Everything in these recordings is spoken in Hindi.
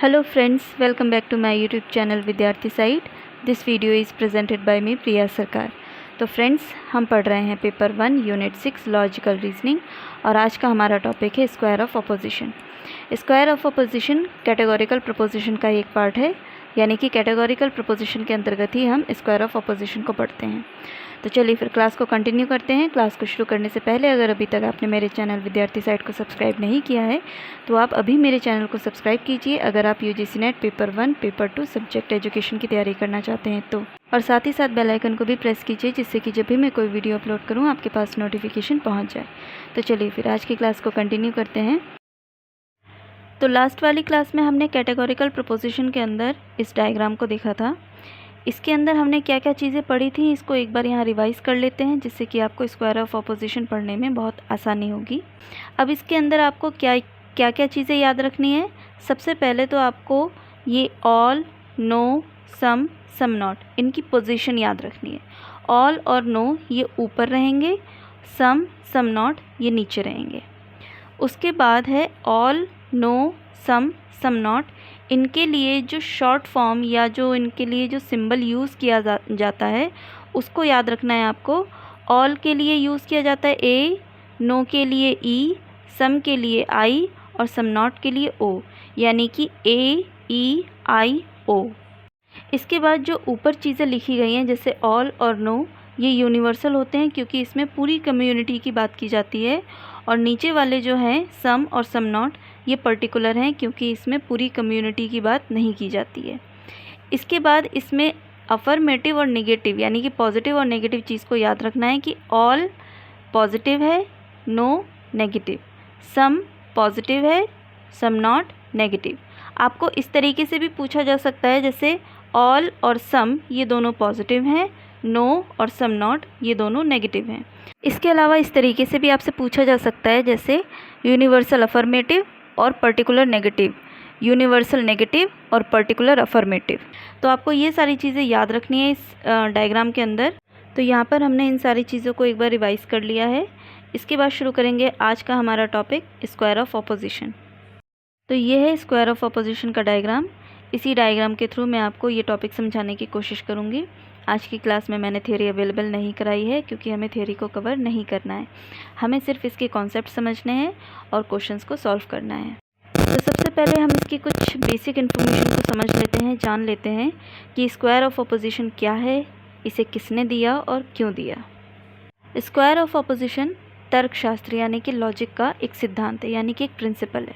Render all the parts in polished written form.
Hello friends, welcome back to my YouTube channel Vidyarthi site. This video is presented by me Priya Sarkar. तो फ्रेंड्स, हम पढ़ रहे हैं पेपर 1 यूनिट 6 लॉजिकल रीजनिंग और आज का हमारा टॉपिक है square of opposition. Square of opposition categorical preposition का एक पार्ट है, यानी कि कैटेगोरिकल प्रपोजिशन के अंतर्गत ही हम स्क्वायर ऑफ अपोजिशन को पढ़ते हैं। तो चलिए फिर क्लास को कंटिन्यू करते हैं। क्लास को शुरू करने से पहले अगर अभी तक आपने मेरे चैनल विद्यार्थी साइट को सब्सक्राइब नहीं किया है तो आप अभी मेरे चैनल को सब्सक्राइब कीजिए अगर आप UGC net paper 1 paper 2 subject education की तैयारी करना चाहते हैं तो, और साथ ही साथ बेल आइकन को भी प्रेस कीजिए जिससे कि जब भी मैं कोई वीडियो अपलोड करूँ आपके पास नोटिफिकेशन पहुँच जाए। तो चलिए फिर आज की क्लास को कंटिन्यू करते हैं। तो लास्ट वाली क्लास में हमने कैटेगोरिकल प्रपोजिशन के अंदर इस डायग्राम को देखा था। इसके अंदर हमने क्या क्या चीज़ें पढ़ी थी, इसको एक बार यहाँ रिवाइज़ कर लेते हैं जिससे कि आपको स्क्वायर ऑफ अपोजिशन पढ़ने में बहुत आसानी होगी। अब इसके अंदर आपको क्या क्या चीज़ें याद रखनी है। सबसे पहले तो आपको ये all, no, some, some not, इनकी पोजीशन याद रखनी है। ऑल और नो ये ऊपर रहेंगे, सम, सम नॉट ये नीचे रहेंगे। उसके बाद है all, no, some, some not, इनके लिए जो शॉर्ट फॉर्म या जो इनके लिए जो सिंबल यूज़ किया जाता है उसको याद रखना है आपको। ऑल के लिए यूज़ किया जाता है ए, नो के लिए ई, सम के लिए आई और सम नॉट के लिए ओ, यानी कि ए, ई, आई, ओ। इसके बाद जो ऊपर चीज़ें लिखी गई हैं जैसे ऑल और नो, ये यूनिवर्सल होते हैं क्योंकि इसमें पूरी कम्युनिटी की बात की जाती है, और नीचे वाले जो हैं सम और सम नॉट ये पर्टिकुलर हैं क्योंकि इसमें पूरी कम्युनिटी की बात नहीं की जाती है। इसके बाद इसमें अफर्मेटिव और नेगेटिव यानी कि पॉजिटिव और नेगेटिव चीज़ को याद रखना है कि ऑल पॉजिटिव है, नो नेगेटिव, सम पॉजिटिव है, सम नॉट नेगेटिव। आपको इस तरीके से भी पूछा जा सकता है जैसे ऑल और सम ये दोनों पॉजिटिव हैं, नो और सम नॉट ये दोनों नेगेटिव हैं। इसके अलावा इस तरीके से भी आपसे पूछा जा सकता है जैसे यूनिवर्सल अफर्मेटिव और पर्टिकुलर नेगेटिव, यूनिवर्सल नेगेटिव और पर्टिकुलर अफर्मेटिव। तो आपको ये सारी चीज़ें याद रखनी है इस डायग्राम के अंदर। तो यहाँ पर हमने इन सारी चीज़ों को एक बार रिवाइज़ कर लिया है। इसके बाद शुरू करेंगे आज का हमारा टॉपिक स्क्वायर ऑफ अपोजिशन। तो ये है स्क्वायर ऑफ अपोजिशन का डायग्राम। इसी डायग्राम के थ्रू मैं आपको ये टॉपिक समझाने की कोशिश करूँगी। आज की क्लास में मैंने थ्योरी अवेलेबल नहीं कराई है क्योंकि हमें थ्योरी को कवर नहीं करना है, हमें सिर्फ इसके कॉन्सेप्ट समझने हैं और क्वेश्चंस को सॉल्व करना है। तो सबसे पहले हम इसकी कुछ बेसिक इन्फॉर्मेशन को समझ लेते हैं, जान लेते हैं कि स्क्वायर ऑफ अपोजिशन क्या है, इसे किसने दिया और क्यों दिया। स्क्वायर ऑफ अपोजिशन तर्कशास्त्र यानी कि लॉजिक का एक सिद्धांत है, यानी कि एक प्रिंसिपल है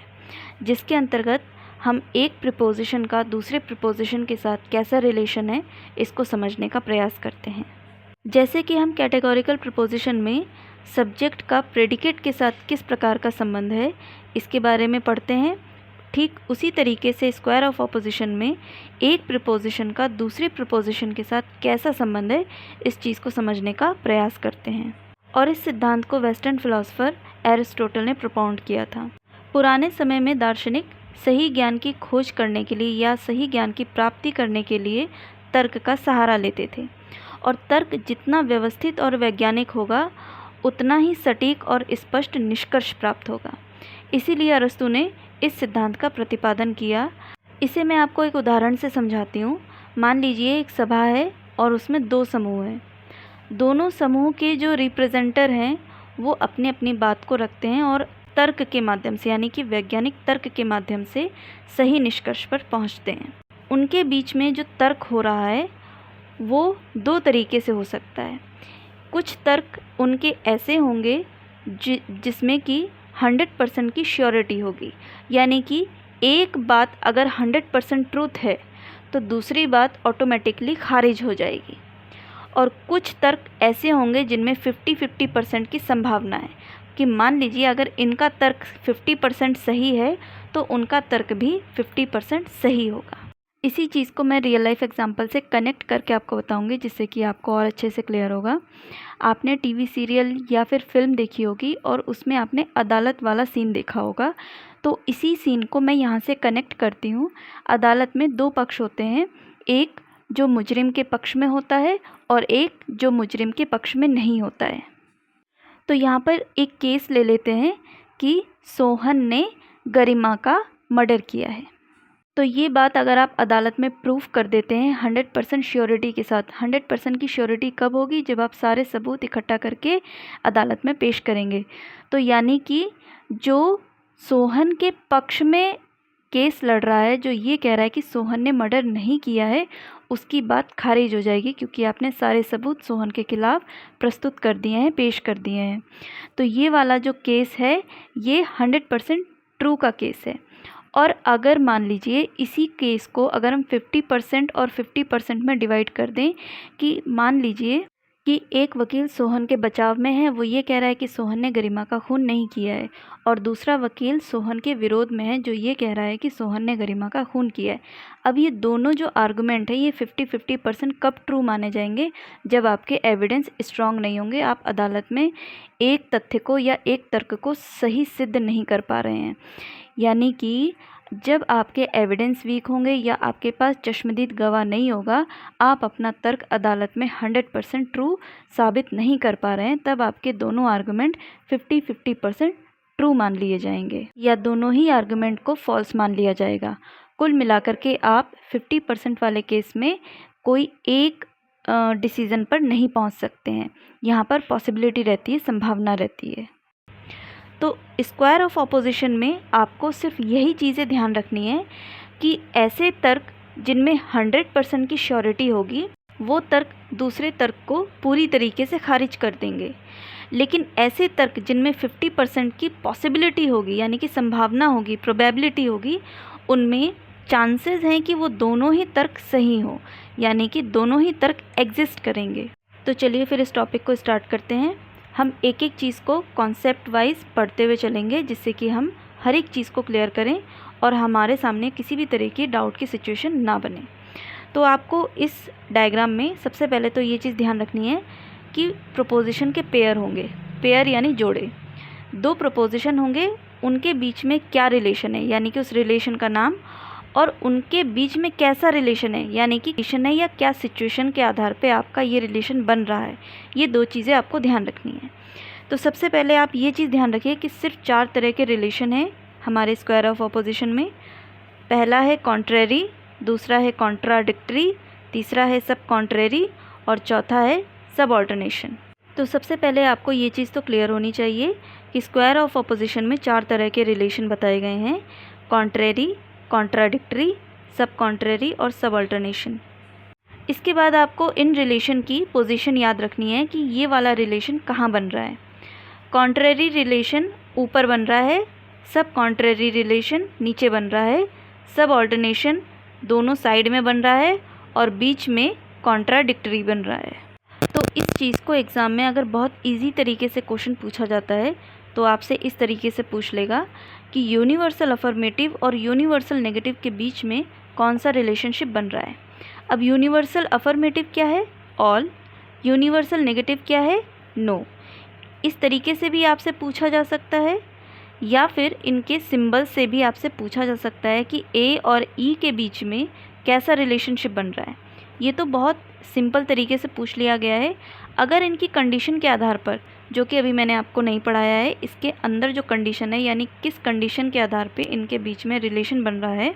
जिसके अंतर्गत हम एक प्रिपोजिशन का दूसरे प्रिपोजिशन के साथ कैसा रिलेशन है इसको समझने का प्रयास करते हैं। जैसे कि हम कैटेगोरिकल प्रिपोजिशन में सब्जेक्ट का प्रेडिकेट के साथ किस प्रकार का संबंध है इसके बारे में पढ़ते हैं, ठीक उसी तरीके से स्क्वायर ऑफ अपोजिशन में एक प्रिपोजिशन का दूसरे प्रिपोजिशन के साथ कैसा संबंध है इस चीज़ को समझने का प्रयास करते हैं। और इस सिद्धांत को वेस्टर्न फिलोसोफर एरिस्टोटल ने प्रोपाउंड किया था। पुराने समय में दार्शनिक सही ज्ञान की खोज करने के लिए या सही ज्ञान की प्राप्ति करने के लिए तर्क का सहारा लेते थे, और तर्क जितना व्यवस्थित और वैज्ञानिक होगा उतना ही सटीक और स्पष्ट निष्कर्ष प्राप्त होगा। इसीलिए अरस्तु ने इस सिद्धांत का प्रतिपादन किया। इसे मैं आपको एक उदाहरण से समझाती हूँ। मान लीजिए एक सभा है और उसमें दो समूह हैं। दोनों समूह के जो रिप्रेजेंटर हैं वो अपनी अपनी बात को रखते हैं और तर्क के माध्यम से यानी कि वैज्ञानिक तर्क के माध्यम से सही निष्कर्ष पर पहुंचते हैं। उनके बीच में जो तर्क हो रहा है वो दो तरीके से हो सकता है। कुछ तर्क उनके ऐसे होंगे जिसमें कि 100% की श्योरिटी होगी, यानी कि एक बात अगर 100% ट्रूथ है तो दूसरी बात ऑटोमेटिकली खारिज हो जाएगी। और कुछ तर्क ऐसे होंगे जिनमें 50-50% की संभावना है कि मान लीजिए अगर इनका तर्क 50% सही है तो उनका तर्क भी 50% सही होगा। इसी चीज़ को मैं रियल लाइफ एग्जांपल से कनेक्ट करके आपको बताऊंगी जिससे कि आपको और अच्छे से क्लियर होगा। आपने टीवी सीरियल या फिर फिल्म देखी होगी और उसमें आपने अदालत वाला सीन देखा होगा, तो इसी सीन को मैं यहाँ से कनेक्ट करती हूँ। अदालत में दो पक्ष होते हैं, एक जो मुजरिम के पक्ष में होता है और एक जो मुजरिम के पक्ष में नहीं होता है। तो यहाँ पर एक केस ले लेते हैं कि सोहन ने गरिमा का मर्डर किया है। तो ये बात अगर आप अदालत में प्रूफ कर देते हैं 100% श्योरिटी के साथ, 100% की श्योरिटी कब होगी, जब आप सारे सबूत इकट्ठा करके अदालत में पेश करेंगे। तो यानी कि जो सोहन के पक्ष में केस लड़ रहा है, जो ये कह रहा है कि सोहन ने मर्डर नहीं किया है, उसकी बात खारिज हो जाएगी, क्योंकि आपने सारे सबूत सोहन के खिलाफ प्रस्तुत कर दिए हैं, पेश कर दिए हैं। तो ये वाला जो केस है ये 100% ट्रू का केस है। और अगर मान लीजिए इसी केस को अगर हम 50% और 50% में डिवाइड कर दें, कि मान लीजिए कि एक वकील सोहन के बचाव में है, वो ये कह रहा है कि सोहन ने गरिमा का खून नहीं किया है, और दूसरा वकील सोहन के विरोध में है, जो ये कह रहा है कि सोहन ने गरिमा का खून किया है। अब ये दोनों जो आर्गुमेंट है ये 50-50% कब ट्रू माने जाएंगे, जब आपके एविडेंस स्ट्रांग नहीं होंगे, आप अदालत में एक तथ्य को या एक तर्क को सही सिद्ध नहीं कर पा रहे हैं। यानी कि जब आपके एविडेंस वीक होंगे या आपके पास चश्मदीद गवाह नहीं होगा, आप अपना तर्क अदालत में 100% ट्रू साबित नहीं कर पा रहे हैं, तब आपके दोनों आर्गुमेंट 50-50% ट्रू मान लिए जाएंगे, या दोनों ही आर्गुमेंट को फॉल्स मान लिया जाएगा। कुल मिलाकर के आप 50% वाले केस में कोई एक डिसीज़न पर नहीं पहुंच सकते हैं, यहाँ पर पॉसिबिलिटी रहती है, संभावना रहती है। तो स्क्वायर ऑफ ऑपोजिशन में आपको सिर्फ यही चीज़ें ध्यान रखनी है कि ऐसे तर्क जिनमें 100% की श्योरिटी होगी, वो तर्क दूसरे तर्क को पूरी तरीके से खारिज कर देंगे। लेकिन ऐसे तर्क जिनमें 50% की पॉसिबिलिटी होगी, यानी कि संभावना होगी, प्रोबेबिलिटी होगी, उनमें चांसेस हैं कि वो दोनों ही तर्क सही हो, यानी कि दोनों ही तर्क एग्जिस्ट करेंगे। तो चलिए फिर इस टॉपिक को स्टार्ट करते हैं। हम एक एक चीज़ को कॉन्सेप्ट वाइज पढ़ते हुए चलेंगे, जिससे कि हम हर एक चीज़ को क्लियर करें और हमारे सामने किसी भी तरह की डाउट की सिचुएशन ना बने। तो आपको इस डायग्राम में सबसे पहले तो ये चीज़ ध्यान रखनी है कि प्रोपोजिशन के पेयर होंगे, पेयर यानी जोड़े। दो प्रोपोजिशन होंगे, उनके बीच में क्या रिलेशन है, यानी कि उस रिलेशन का नाम, और उनके बीच में कैसा रिलेशन है, यानी कि रिलेशन है या क्या सिचुएशन के आधार पे आपका ये रिलेशन बन रहा है। ये दो चीज़ें आपको ध्यान रखनी है। तो सबसे पहले आप ये चीज़ ध्यान रखिए कि सिर्फ 4 तरह के रिलेशन हैं हमारे स्क्वायर ऑफ ऑपोजिशन में। पहला है कॉन्ट्रेरी, दूसरा है कॉन्ट्राडिक्टरी, तीसरा है सब कॉन्ट्रेरी, और चौथा है सब ऑल्टरनेशन। तो सबसे पहले आपको ये चीज़ तो क्लियर होनी चाहिए कि स्क्वायर ऑफ ऑपोजिशन में 4 तरह के रिलेशन बताए गए हैं, कॉन्ट्रेरी, कॉन्ट्राडिक्टरी, सब कॉन्ट्रेरी और सब अल्टरनेशन। इसके बाद आपको इन रिलेशन की पोजीशन याद रखनी है कि ये वाला रिलेशन कहाँ बन रहा है। कॉन्ट्रेरी रिलेशन ऊपर बन रहा है, सब कॉन्ट्रेरी रिलेशन नीचे बन रहा है, सब अल्टरनेशन दोनों साइड में बन रहा है, और बीच में कॉन्ट्राडिक्टरी बन रहा है। तो इस चीज़ को एग्ज़ाम में अगर बहुत इजी तरीके से क्वेश्चन पूछा जाता है, तो आपसे इस तरीके से पूछ लेगा कि यूनिवर्सल अफर्मेटिव और यूनिवर्सल नेगेटिव के बीच में कौन सा रिलेशनशिप बन रहा है। अब यूनिवर्सल अफर्मेटिव क्या है? ऑल। यूनिवर्सल नेगेटिव क्या है? नो। इस तरीके से भी आपसे पूछा जा सकता है, या फिर इनके सिंबल से भी आपसे पूछा जा सकता है कि ए और ई के बीच में कैसा रिलेशनशिप बन रहा है। ये तो बहुत सिंपल तरीके से पूछ लिया गया है। अगर इनकी कंडीशन के आधार पर, जो कि अभी मैंने आपको नहीं पढ़ाया है, इसके अंदर जो कंडीशन है, यानी किस कंडीशन के आधार पे इनके बीच में रिलेशन बन रहा है,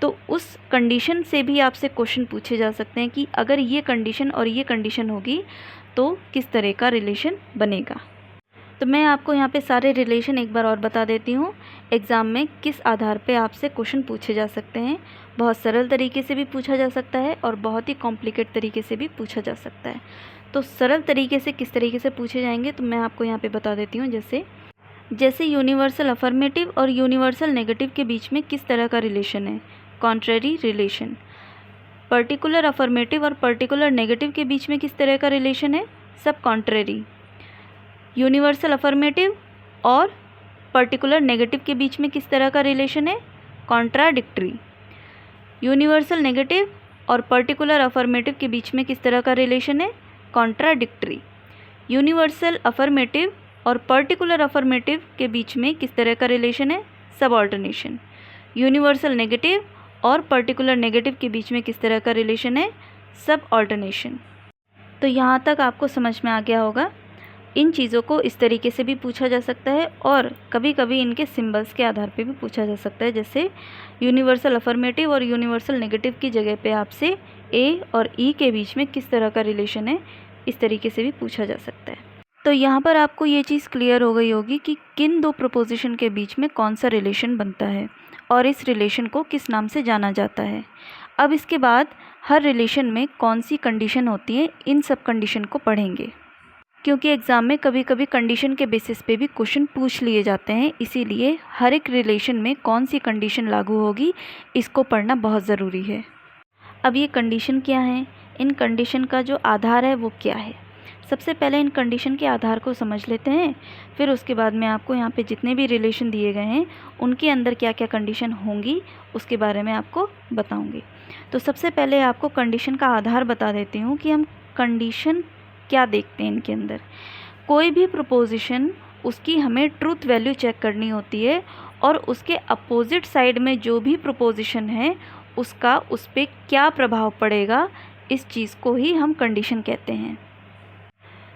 तो उस कंडीशन से भी आपसे क्वेश्चन पूछे जा सकते हैं कि अगर ये कंडीशन और ये कंडीशन होगी तो किस तरह का रिलेशन बनेगा। तो मैं आपको यहाँ पे सारे रिलेशन एक बार और बता देती हूँ, एग्ज़ाम में किस आधार पे आपसे क्वेश्चन पूछे जा सकते हैं। बहुत सरल तरीके से भी पूछा जा सकता है और बहुत ही कॉम्प्लिकेट तरीके से भी पूछा जा सकता है। तो सरल तरीके से किस तरीके से पूछे जाएंगे तो मैं आपको यहाँ पे बता देती हूँ। जैसे यूनिवर्सल अफर्मेटिव और यूनिवर्सल नेगेटिव के बीच में किस तरह का रिलेशन है? Contrary relation. पर्टिकुलर अफर्मेटिव और पर्टिकुलर नेगेटिव के बीच में किस तरह का रिलेशन है? सब कॉन्ट्रेरी। यूनिवर्सल अफर्मेटिव और पर्टिकुलर नेगेटिव के बीच में किस तरह का रिलेशन है? कॉन्ट्राडिक्टरी। यूनिवर्सल नेगेटिव और पर्टिकुलर अफर्मेटिव के बीच में किस तरह का रिलेशन है? कॉन्ट्राडिक्टरी। यूनिवर्सल अफर्मेटिव और पर्टिकुलर अफर्मेटिव के बीच में किस तरह का रिलेशन है? सब ऑल्टरनेशन। यूनिवर्सल नेगेटिव और पर्टिकुलर नेगेटिव के बीच में किस तरह का रिलेशन है? सब ऑल्टरनेशन। तो यहाँ तक आपको समझ में आ गया होगा। इन चीज़ों को इस तरीके से भी पूछा जा सकता है और कभी कभी इनके सिंबल्स के आधार पे भी पूछा जा सकता है। जैसे यूनिवर्सल अफर्मेटिव और यूनिवर्सल नेगेटिव की जगह पे आपसे ए और ई के बीच में किस तरह का रिलेशन है, इस तरीके से भी पूछा जा सकता है। तो यहाँ पर आपको ये चीज़ क्लियर हो गई होगी कि किन दो प्रपोजिशन के बीच में कौन सा रिलेशन बनता है और इस रिलेशन को किस नाम से जाना जाता है। अब इसके बाद हर रिलेशन में कौन सी कंडीशन होती है, इन सब कंडीशन को पढ़ेंगे, क्योंकि एग्ज़ाम में कभी कभी कंडीशन के बेसिस पे भी क्वेश्चन पूछ लिए जाते हैं। इसीलिए हर एक रिलेशन में कौन सी कंडीशन लागू होगी, इसको पढ़ना बहुत ज़रूरी है। अब ये कंडीशन क्या है, इन कंडीशन का जो आधार है वो क्या है। सबसे पहले इन कंडीशन के आधार को समझ लेते हैं, फिर उसके बाद में आपको यहाँ पे जितने भी रिलेशन दिए गए हैं उनके अंदर क्या क्या कंडीशन होंगी उसके बारे में आपको बताऊँगी। तो सबसे पहले आपको कंडीशन का आधार बता देती हूँ कि हम कंडीशन क्या देखते हैं इनके अंदर। कोई भी प्रपोजिशन, उसकी हमें ट्रूथ वैल्यू चेक करनी होती है और उसके अपोजिट साइड में जो भी प्रपोजिशन है उसका उस पर क्या प्रभाव पड़ेगा, इस चीज़ को ही हम कंडीशन कहते हैं।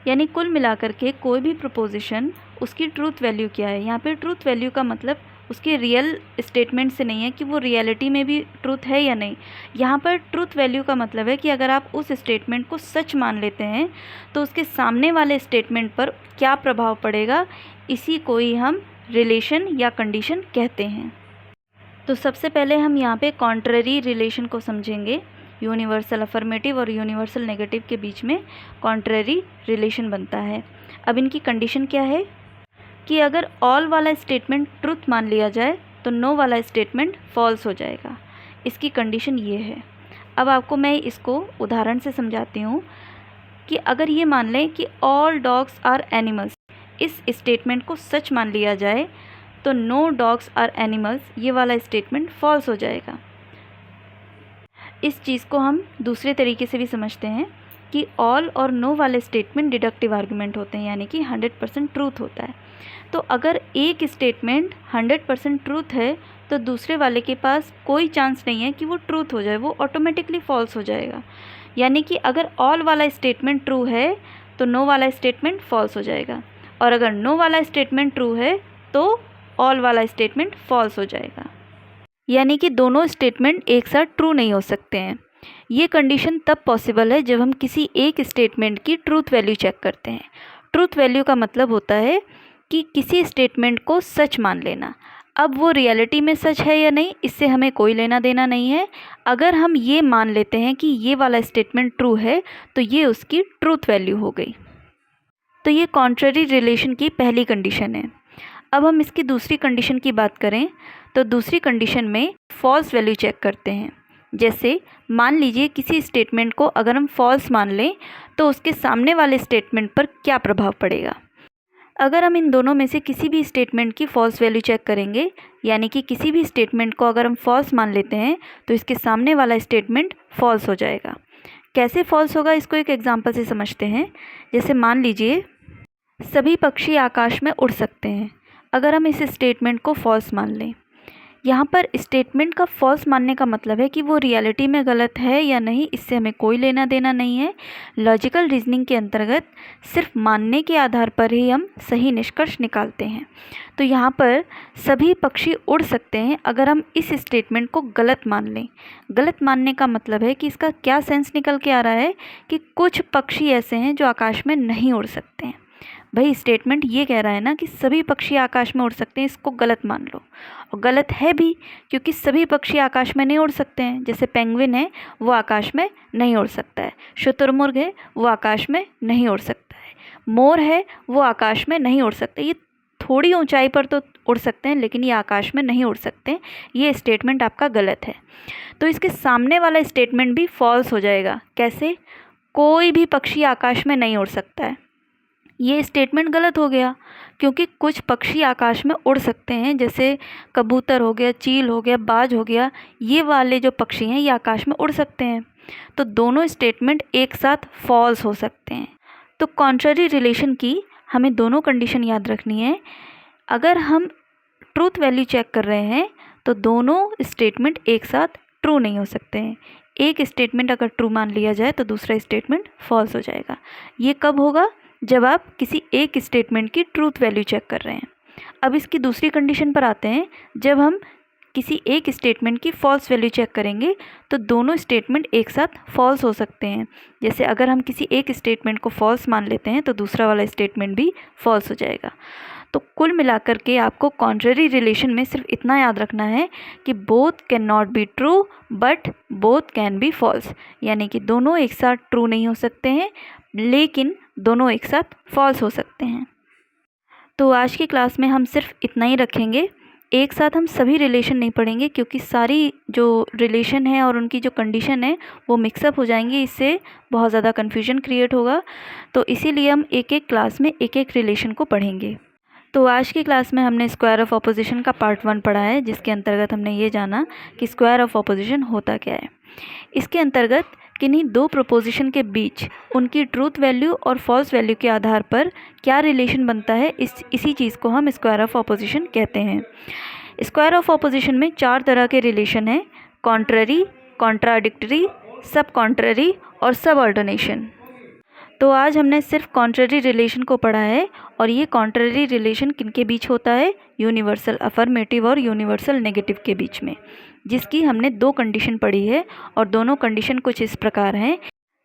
यानी कुल मिलाकर के कोई भी प्रपोजिशन, उसकी ट्रूथ वैल्यू क्या है। यहाँ पे ट्रूथ वैल्यू का मतलब उसके रियल स्टेटमेंट से नहीं है कि वो रियलिटी में भी ट्रूथ है या नहीं। यहाँ पर ट्रूथ वैल्यू का मतलब है कि अगर आप उस स्टेटमेंट को सच मान लेते हैं तो उसके सामने वाले स्टेटमेंट पर क्या प्रभाव पड़ेगा, इसी को ही हम रिलेशन या कंडीशन कहते हैं। तो सबसे पहले हम यहाँ पे कॉन्ट्ररी रिलेशन को समझेंगे। यूनिवर्सल अफर्मेटिव और यूनिवर्सल नेगेटिव के बीच में कॉन्ट्ररी रिलेशन बनता है। अब इनकी कंडीशन क्या है कि अगर ऑल वाला स्टेटमेंट ट्रूथ मान लिया जाए तो नो वाला स्टेटमेंट फॉल्स हो जाएगा। इसकी कंडीशन ये है। अब आपको मैं इसको उदाहरण से समझाती हूँ कि अगर ये मान लें कि ऑल डॉग्स आर एनिमल्स, इस स्टेटमेंट को सच मान लिया जाए तो नो डॉग्स आर एनिमल्स, ये वाला स्टेटमेंट फॉल्स हो जाएगा। इस चीज़ को हम दूसरे तरीके से भी समझते हैं कि ऑल और नो वाले स्टेटमेंट डिडक्टिव आर्गुमेंट होते हैं, यानी कि 100% ट्रूथ होता है। तो अगर एक स्टेटमेंट 100% ट्रूथ है तो दूसरे वाले के पास कोई चांस नहीं है कि वो ट्रूथ हो जाए, वो ऑटोमेटिकली फॉल्स हो जाएगा। यानी कि अगर ऑल वाला स्टेटमेंट ट्रू है तो नो वाला स्टेटमेंट फॉल्स हो जाएगा, और अगर नो वाला स्टेटमेंट ट्रू है तो ऑल वाला स्टेटमेंट फॉल्स हो जाएगा। यानी कि दोनों स्टेटमेंट एक साथ ट्रू नहीं हो सकते हैं। ये कंडीशन तब पॉसिबल है जब हम किसी एक स्टेटमेंट की ट्रूथ वैल्यू चेक करते हैं। ट्रूथ वैल्यू का मतलब होता है कि किसी स्टेटमेंट को सच मान लेना। अब वो रियलिटी में सच है या नहीं, इससे हमें कोई लेना देना नहीं है। अगर हम ये मान लेते हैं कि ये वाला स्टेटमेंट ट्रू है तो ये उसकी ट्रूथ वैल्यू हो गई। तो ये कॉन्ट्ररी रिलेशन की पहली कंडीशन है। अब हम इसकी दूसरी कंडीशन की बात करें तो दूसरी कंडीशन में फॉल्स वैल्यू चेक करते हैं। जैसे मान लीजिए किसी स्टेटमेंट को अगर हम फॉल्स मान लें तो उसके सामने वाले स्टेटमेंट पर क्या प्रभाव पड़ेगा। अगर हम इन दोनों में से किसी भी स्टेटमेंट की फॉल्स वैल्यू चेक करेंगे, यानी कि किसी भी स्टेटमेंट को अगर हम फॉल्स मान लेते हैं तो इसके सामने वाला स्टेटमेंट फॉल्स हो जाएगा। कैसे फॉल्स होगा, इसको एक एग्जांपल से समझते हैं। जैसे मान लीजिए सभी पक्षी आकाश में उड़ सकते हैं। अगर हम इस स्टेटमेंट को फॉल्स मान लें, यहाँ पर स्टेटमेंट का फॉल्स मानने का मतलब है कि वो रियलिटी में गलत है या नहीं, इससे हमें कोई लेना देना नहीं है। लॉजिकल रीजनिंग के अंतर्गत सिर्फ मानने के आधार पर ही हम सही निष्कर्ष निकालते हैं। तो यहाँ पर सभी पक्षी उड़ सकते हैं, अगर हम इस स्टेटमेंट को गलत मान लें। गलत मानने का मतलब है कि इसका क्या सेंस निकल के आ रहा है कि कुछ पक्षी ऐसे हैं जो आकाश में नहीं उड़ सकते हैं। भाई स्टेटमेंट ये कह रहा है ना कि सभी पक्षी आकाश में उड़ सकते हैं, इसको गलत मान लो। और गलत है भी, क्योंकि सभी पक्षी आकाश में नहीं उड़ सकते हैं। जैसे पेंगुइन है वो आकाश में नहीं उड़ सकता है, शुतुरमुर्ग है वो आकाश में नहीं उड़ सकता है, मोर है वो आकाश में नहीं उड़ सकते। ये थोड़ी ऊंचाई पर तो उड़ सकते हैं लेकिन ये आकाश में नहीं उड़ सकते। ये स्टेटमेंट आपका गलत है। तो इसके सामने वाला स्टेटमेंट भी फॉल्स हो जाएगा। कैसे? कोई भी पक्षी आकाश में नहीं उड़ सकता है, ये स्टेटमेंट गलत हो गया, क्योंकि कुछ पक्षी आकाश में उड़ सकते हैं। जैसे कबूतर हो गया, चील हो गया, बाज हो गया, ये वाले जो पक्षी हैं ये आकाश में उड़ सकते हैं। तो दोनों स्टेटमेंट एक साथ फॉल्स हो सकते हैं। तो कॉन्ट्ररी रिलेशन की हमें दोनों कंडीशन याद रखनी है। अगर हम ट्रूथ वैल्यू चेक कर रहे हैं तो दोनों स्टेटमेंट एक साथ ट्रू नहीं हो सकते हैं। एक स्टेटमेंट अगर ट्रू मान लिया जाए तो दूसरा स्टेटमेंट फॉल्स हो जाएगा। ये कब होगा? जब आप किसी एक स्टेटमेंट की ट्रूथ वैल्यू चेक कर रहे हैं। अब इसकी दूसरी कंडीशन पर आते हैं, जब हम किसी एक स्टेटमेंट की फॉल्स वैल्यू चेक करेंगे तो दोनों स्टेटमेंट एक साथ फॉल्स हो सकते हैं। जैसे अगर हम किसी एक स्टेटमेंट को फॉल्स मान लेते हैं तो दूसरा वाला स्टेटमेंट भी फॉल्स हो जाएगा। तो कुल मिलाकर के आपको कॉन्ट्ररी रिलेशन में सिर्फ इतना याद रखना है कि both can not be true but both can be false, यानी कि दोनों एक साथ ट्रू नहीं हो सकते हैं लेकिन दोनों एक साथ फॉल्स हो सकते हैं। तो आज की क्लास में हम सिर्फ इतना ही रखेंगे, एक साथ हम सभी रिलेशन नहीं पढ़ेंगे क्योंकि सारी जो रिलेशन है और उनकी जो कंडीशन है वो मिक्सअप हो जाएंगी, इससे बहुत ज़्यादा कन्फ्यूजन क्रिएट होगा। तो इसीलिए हम एक एक क्लास में एक एक रिलेशन को पढ़ेंगे। तो आज की क्लास में हमने स्क्वायर ऑफ ऑपोजिशन का पार्ट 1 पढ़ा है, जिसके अंतर्गत हमने ये जाना कि स्क्वायर ऑफ ऑपोजिशन होता क्या है। इसके अंतर्गत किन्हीं दो प्रोपोजिशन के बीच उनकी ट्रूथ वैल्यू और फॉल्स वैल्यू के आधार पर क्या रिलेशन बनता है, इसी चीज़ को हम स्क्वायर ऑफ ऑपोजिशन कहते हैं। स्क्वायर ऑफ ऑपोजिशन में 4 तरह के रिलेशन हैं: कॉन्ट्ररी, कॉन्ट्राडिक्टरी, सब कॉन्ट्ररी और सब ऑल्टरनेशन। तो आज हमने सिर्फ कॉन्ट्ररी रिलेशन को पढ़ा है और ये कॉन्ट्ररी रिलेशन किनके बीच होता है? यूनिवर्सल अफर्मेटिव और यूनिवर्सल नेगेटिव के बीच में, जिसकी हमने 2 कंडीशन पढ़ी है और दोनों कंडीशन कुछ इस प्रकार हैं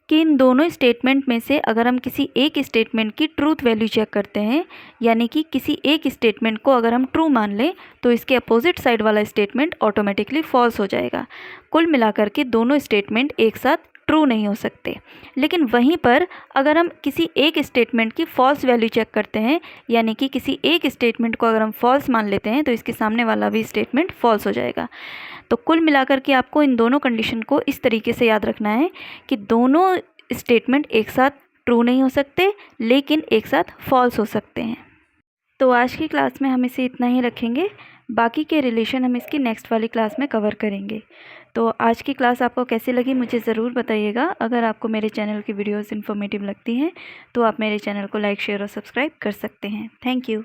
कि इन दोनों स्टेटमेंट में से अगर हम किसी एक स्टेटमेंट की ट्रूथ वैल्यू चेक करते हैं, यानी कि किसी एक स्टेटमेंट को अगर हम ट्रू मान लें तो इसके अपोजिट साइड वाला स्टेटमेंट ऑटोमेटिकली फॉल्स हो जाएगा। कुल मिलाकर के दोनों स्टेटमेंट एक साथ ट्रू नहीं हो सकते। लेकिन वहीं पर अगर हम किसी एक स्टेटमेंट की फॉल्स वैल्यू चेक करते हैं, यानी कि किसी एक स्टेटमेंट को अगर हम फॉल्स मान लेते हैं तो इसके सामने वाला भी स्टेटमेंट फॉल्स हो जाएगा। तो कुल मिलाकर के आपको इन दोनों कंडीशन को इस तरीके से याद रखना है कि दोनों स्टेटमेंट एक साथ ट्रू नहीं हो सकते लेकिन एक साथ फॉल्स हो सकते हैं। तो आज की क्लास में हम इसे इतना ही रखेंगे, बाकी के रिलेशन हम इसकी नेक्स्ट वाली क्लास में कवर करेंगे। तो आज की क्लास आपको कैसी लगी मुझे ज़रूर बताइएगा। अगर आपको मेरे चैनल की वीडियोस इन्फॉर्मेटिव लगती हैं तो आप मेरे चैनल को लाइक, शेयर और सब्सक्राइब कर सकते हैं। Thank you.